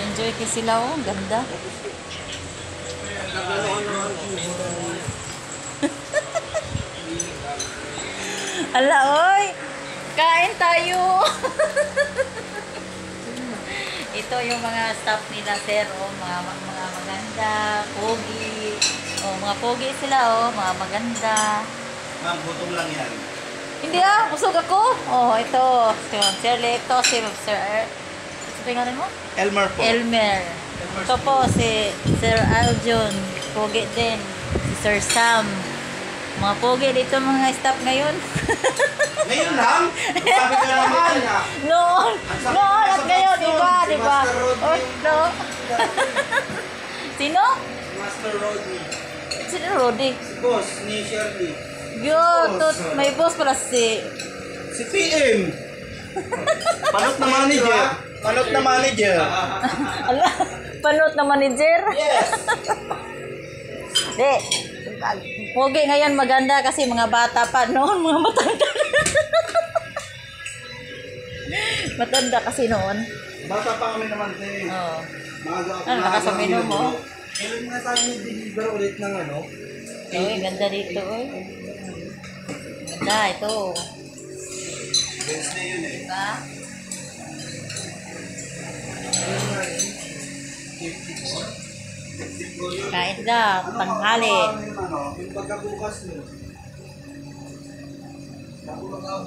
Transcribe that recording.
Enjoy kayo sila, oh. Ang ganda. Ala, oy! Kain tayo! Ito yung mga staff nila, sir, oh. Mga maganda, pogi. Oh, mga pogi sila, oh. Mga maganda. Ma'am, gutom lang yan. Hindi busog ako. Oh, ito. Si Ma'am Shirley. Ito si Ma'am Sir ito tingnan mo? Elmer po. Elmer. Ito po si Sir Aljon. Pogi din. Si Sir Sam. Mga pogi dito mga staff ngayon. Ngayon lang? Sabi ka naman. Noon. Noon at ngayon. Diba? Diba? Oh, no. Sino? Master Rodney. Sino Rodi? Si boss ni Shirley. Yun. May boss pala si PM. Panot na manager. Panot na manager. ala, panot na manager. Yes. Di. Pogi ngayon maganda kasi mga bata pa noon, mga matanda. Matanda kasi noon. Bata pa kami naman din. Oo. Maaga ako. Ano, nakasabino mo? Kailan nga tayo nag-deliver ulit ng ano? Uy, ganda dito, uy. Ganda, ito. Wednesday yun eh. Diba? Kain na, tanghali. Yung pagkabukas nyo. Pagkabukas.